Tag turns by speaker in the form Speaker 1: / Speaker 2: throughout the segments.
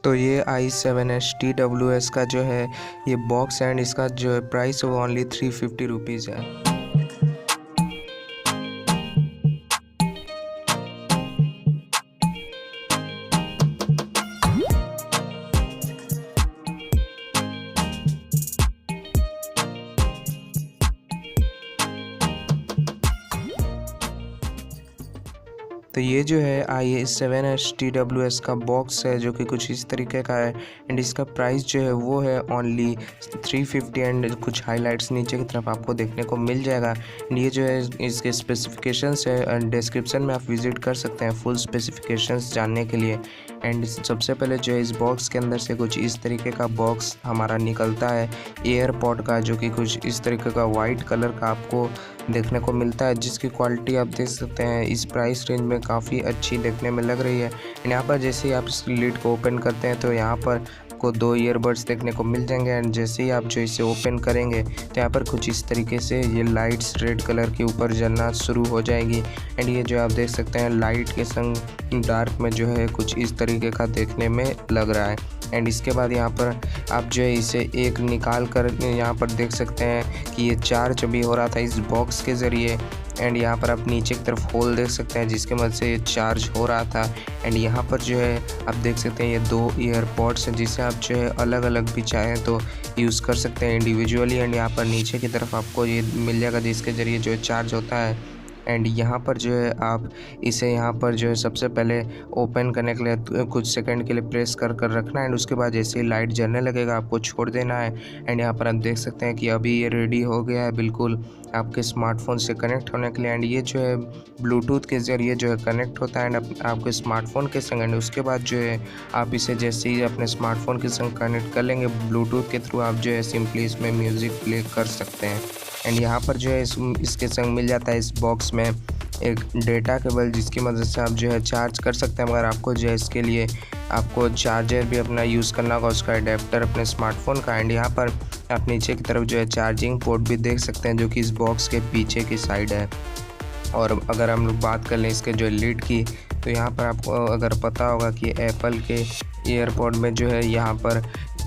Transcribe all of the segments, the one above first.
Speaker 1: तो ये i7S TWS का जो है ये बॉक्स एंड इसका जो है प्राइस वो ओनली 350 रुपीज़ है। तो ये जो है i7S TWS का बॉक्स है जो कि कुछ इस तरीके का है एंड इसका प्राइस जो है वो है ओनली 350 एंड कुछ हाइलाइट्स नीचे की तरफ आपको देखने को मिल जाएगा। एंड ये जो है इसके स्पेसिफिकेशंस है एंड डिस्क्रिप्शन में आप विजिट कर सकते हैं फुल स्पेसिफिकेशंस जानने के लिए। एंड सबसे पहले जो है इस बॉक्स के अंदर से कुछ इस तरीके का बॉक्स हमारा निकलता है एयरपॉड का, जो कि कुछ इस तरीके का वाइट कलर का आपको देखने को मिलता है, जिसकी क्वालिटी आप देख सकते हैं इस प्राइस रेंज में काफ़ी अच्छी देखने में लग रही है। एंड यहाँ पर जैसे ही आप इस लिड को ओपन करते हैं तो यहाँ पर आपको 2 ईयरबड्स देखने को मिल जाएंगे एंड जैसे ही आप जो इसे ओपन करेंगे तो यहाँ पर कुछ इस तरीके से ये लाइट्स रेड कलर के ऊपर जलना शुरू हो जाएगी। एंड ये जो आप देख सकते हैं लाइट के संग डार्क में जो है कुछ इस तरीके का देखने में लग रहा है। एंड इसके बाद यहाँ पर आप जो है इसे एक निकाल कर यहाँ पर देख सकते हैं कि ये चार्ज अभी हो रहा था इस बॉक्स के ज़रिए। एंड यहाँ पर आप नीचे की तरफ होल देख सकते हैं जिसके मदद से ये चार्ज हो रहा था। एंड यहाँ पर जो है आप देख सकते हैं ये 2 ईयरपॉड्स हैं जिसे आप जो है अलग अलग भी चाहें तो यूज़ कर सकते हैं इंडिविजुअली। एंड यहाँ पर नीचे की तरफ आपको ये मिल जाएगा जिसके ज़रिए जो है चार्ज होता है। एंड यहाँ पर जो है आप इसे यहाँ पर जो है सबसे पहले ओपन करने के लिए कुछ सेकंड के लिए प्रेस कर रखना है एंड उसके बाद जैसे ही लाइट जलने लगेगा आपको छोड़ देना है। एंड यहाँ पर आप देख सकते हैं कि अभी ये रेडी हो गया है बिल्कुल आपके स्मार्टफोन से कनेक्ट होने के लिए। एंड ये जो है ब्लूटूथ के ज़रिए जो है कनेक्ट होता है एंड आपके स्मार्टफोन के संग। एंड उसके बाद जो है आप इसे जैसे ही अपने स्मार्टफोन के संग कनेक्ट कर लेंगे ब्लूटूथ के थ्रू, आप जो है सिंपली इसमें म्यूज़िक प्ले कर सकते हैं। एंड यहाँ पर जो है इसके संग मिल जाता है इस बॉक्स में एक डेटा केबल जिसकी मदद से आप जो है चार्ज कर सकते हैं। मगर आपको जो है इसके लिए आपको चार्जर भी अपना यूज़ करना होगा, उसका अडेप्टर अपने स्मार्टफोन का। एंड यहाँ पर आप नीचे की तरफ जो है चार्जिंग पोर्ट भी देख सकते हैं जो कि इस बॉक्स के पीछे की साइड है। और अगर हम लोग बात कर लें इसके जो लीड की, तो यहाँ पर आपको अगर पता होगा कि एप्पल के ईयरपॉड में जो है यहाँ पर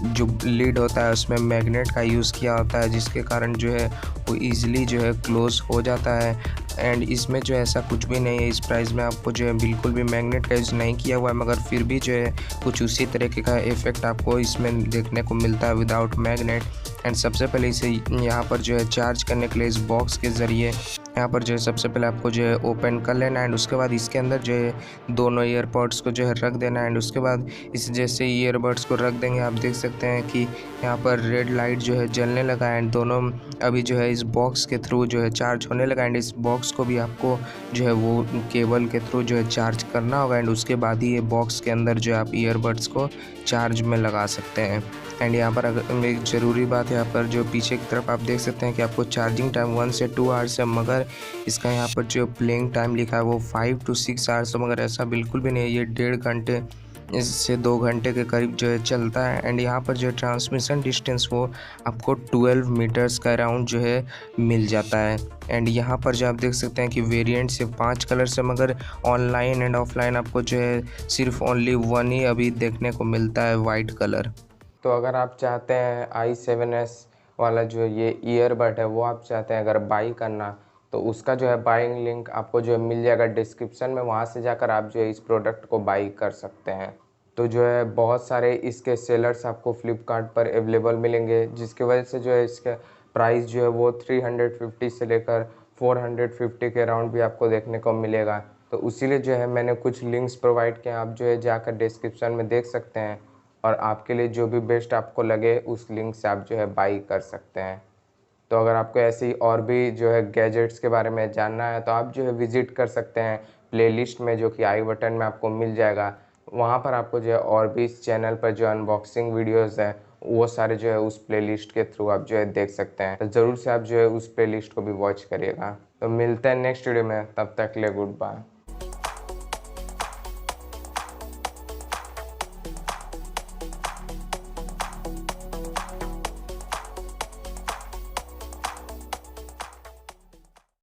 Speaker 1: जो लीड होता है उसमें मैग्नेट का यूज़ किया होता है जिसके कारण जो है वो ईज़िली जो है क्लोज़ हो जाता है। एंड इसमें जो है ऐसा कुछ भी नहीं है, इस प्राइस में आपको जो है बिल्कुल भी मैग्नेट का यूज़ नहीं किया हुआ है, मगर फिर भी जो है कुछ उसी तरीके का इफ़ेक्ट आपको इसमें देखने को मिलता है विदाउट मैग्नेट। एंड सबसे पहले इसे यहाँ पर जो है चार्ज करने के लिए इस बॉक्स के ज़रिए यहाँ पर जो है सबसे पहले आपको जो है ओपन कर लेना एंड उसके बाद इसके अंदर जो है दोनों ईयरपॉड्स को जो है रख देना। एंड उसके बाद इस जैसे ईयरबड्स को रख देंगे आप देख सकते हैं कि यहाँ पर रेड लाइट जो है जलने लगा एंड दोनों अभी जो है इस बॉक्स के थ्रू जो है चार्ज होने लगा। एंड इस बॉक्स को भी आपको जो है वो केबल के थ्रू जो है चार्ज करना होगा एंड उसके बाद ही ये बॉक्स के अंदर जो है आप ईयरबड्स को चार्ज में लगा सकते हैं। एंड यहाँ पर अगर एक ज़रूरी बात है, यहाँ पर जो पीछे की तरफ आप देख सकते हैं कि आपको चार्जिंग टाइम 1 से 2 आवर्स है, मगर इसका यहाँ पर जो प्लेइंग टाइम लिखा है वो 5 to 6 आवर्स है, मगर ऐसा बिल्कुल भी नहीं है, ये 1.5 घंटे इससे 2 घंटे के करीब जो है चलता है। एंड यहाँ पर जो ट्रांसमिशन डिस्टेंस वो आपको 12 मीटर्स का अराउंड जो है मिल जाता है। एंड यहाँ पर जो आप देख सकते हैं कि वेरिएंट सिर्फ 5 कलर से, मगर ऑनलाइन एंड ऑफलाइन आपको जो है सिर्फ ओनली 1 ही अभी देखने को मिलता है, वाइट कलर। तो अगर आप चाहते हैं i7S वाला जो ये ईयरबड है वो आप चाहते हैं अगर बाई करना, तो उसका जो है बाइंग लिंक आपको जो है मिल जाएगा डिस्क्रिप्शन में, वहाँ से जाकर आप जो है इस प्रोडक्ट को बाई कर सकते हैं। तो जो है बहुत सारे इसके सेलर्स आपको फ्लिपकार्ट पर अवेलेबल मिलेंगे जिसकी वजह से जो है इसका प्राइस जो है वो 350 से लेकर 450 के अराउंड भी आपको देखने को मिलेगा। तो इसीलिए जो है मैंने कुछ लिंक्स प्रोवाइड किए, आप जो है जाकर डिस्क्रिप्शन में देख सकते हैं और आपके लिए जो भी बेस्ट आपको लगे उस लिंक से आप जो है बाई कर सकते हैं। तो अगर आपको ऐसे ही और भी जो है गैजेट्स के बारे में जानना है तो आप जो है विज़िट कर सकते हैं प्लेलिस्ट में जो कि आई बटन में आपको मिल जाएगा। वहाँ पर आपको जो है और भी इस चैनल पर जो अनबॉक्सिंग वीडियोस हैं वो सारे जो है उस प्लेलिस्ट के थ्रू आप जो है देख सकते हैं। तो ज़रूर से आप जो है उस प्लेलिस्ट को भी वॉच करिएगा। तो मिलते हैं नेक्स्ट वीडियो में, तब तक के लिए गुड बाय।